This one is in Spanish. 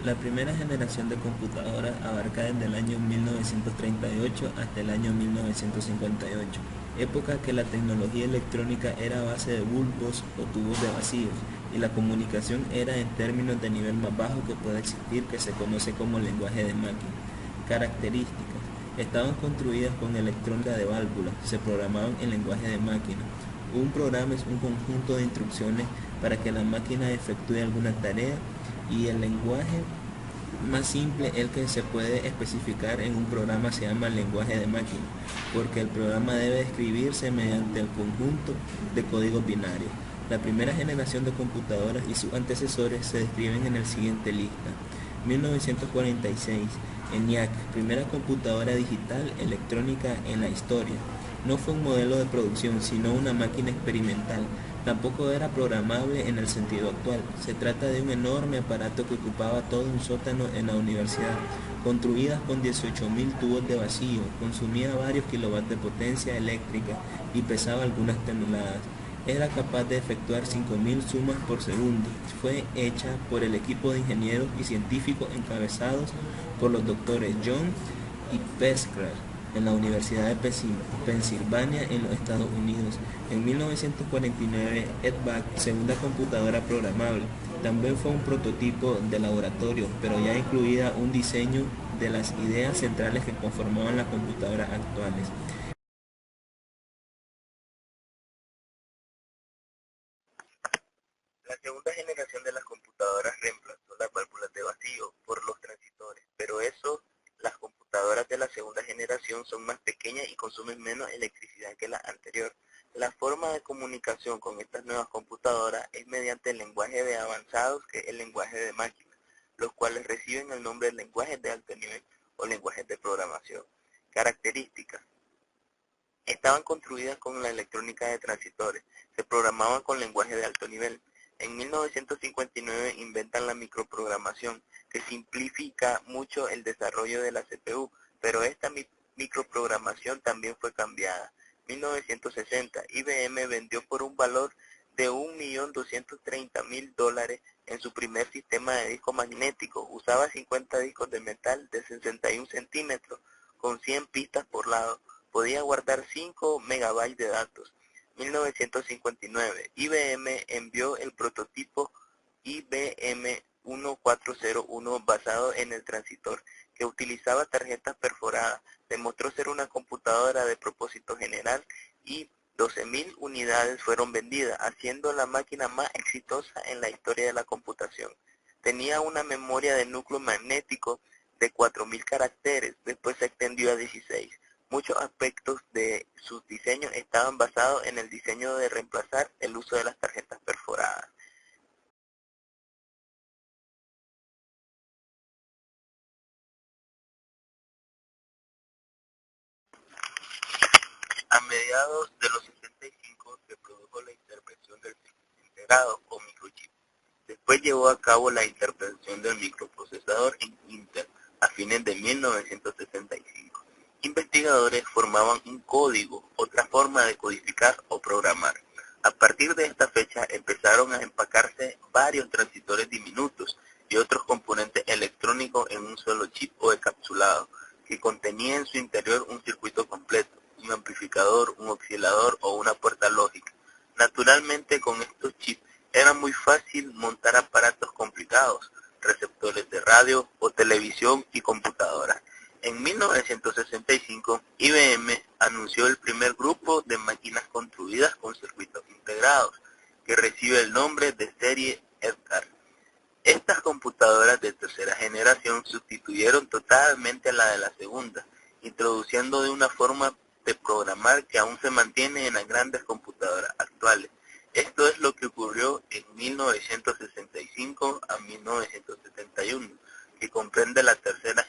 La primera generación de computadoras abarca desde el año 1938 hasta el año 1958, época que la tecnología electrónica era a base de bulbos o tubos de vacíos, y la comunicación era en términos de nivel más bajo que puede existir, que se conoce como lenguaje de máquina. Características. Estaban construidas con electrónica de válvulas, se programaban en lenguaje de máquina. Un programa es un conjunto de instrucciones para que la máquina efectúe alguna tarea, y el lenguaje más simple, el que se puede especificar en un programa, se llama lenguaje de máquina, porque el programa debe escribirse mediante el conjunto de códigos binarios. La primera generación de computadoras y sus antecesores se describen en el siguiente lista. 1946, ENIAC, primera computadora digital electrónica en la historia. No fue un modelo de producción, sino una máquina experimental. Tampoco era programable en el sentido actual. Se trata de un enorme aparato que ocupaba todo un sótano en la universidad, construida con 18.000 tubos de vacío, consumía varios kilowatts de potencia eléctrica y pesaba algunas toneladas. Era capaz de efectuar 5.000 sumas por segundo. Fue hecha por el equipo de ingenieros y científicos encabezados por los doctores John y Pesquer en la Universidad de Pensilvania en los Estados Unidos. En 1949, EDVAC, segunda computadora programable, también fue un prototipo de laboratorio, pero ya incluía un diseño de las ideas centrales que conformaban las computadoras actuales. La segunda generación de las computadoras reemplazó las válvulas de vacío por los transistores, pero las computadoras de la segunda generación son más pequeñas y consumen menos electricidad que la anterior. La forma de comunicación con estas nuevas computadoras es mediante el lenguaje de avanzados, que es el lenguaje de máquina, los cuales reciben el nombre de lenguajes de alto nivel o lenguajes de programación. Características. Estaban construidas con la electrónica de transistores, se programaban con lenguaje de alto nivel. En 1959 inventan la microprogramación, que simplifica mucho el desarrollo de la CPU, pero esta microprogramación también fue cambiada. 1960, IBM vendió por un valor de $1.230.000 en su primer sistema de disco magnético. Usaba 50 discos de metal de 61 centímetros con 100 pistas por lado. Podía guardar 5 megabytes de datos. 1959, IBM envió el prototipo IBM 1401 basado en el transistor, que utilizaba tarjetas perforadas. Demostró ser una computadora de propósito general y 12.000 unidades fueron vendidas, haciendo la máquina más exitosa en la historia de la computación. Tenía una memoria de núcleo magnético de 4.000 caracteres, después se extendió a 16. Muchos aspectos de sus diseños estaban basados en el diseño de reemplazar el uso de las tarjetas perforadas. A mediados de los 65 se produjo la intervención del circuito integrado o microchip. Después llevó a cabo la intervención del microprocesador en Intel a fines de 1965. Investigadores formaban un código, otra forma de codificar o programar. A partir de esta fecha empezaron a empacarse varios transistores diminutos y otros componentes electrónicos en un solo chip o encapsulado, que contenía en su interior un circuito completo, un amplificador, un oscilador o una puerta lógica. Naturalmente, con estos chips era muy fácil montar aparatos complicados, receptores de radio o televisión y computadoras. En 1965, IBM anunció el primer grupo de máquinas construidas con circuitos integrados, que recibe el nombre de serie EDGAR. Estas computadoras de tercera generación sustituyeron totalmente a la de la segunda, introduciendo de una forma de programar que aún se mantiene en las grandes computadoras actuales. Esto es lo que ocurrió en 1965 a 1971, que comprende la tercera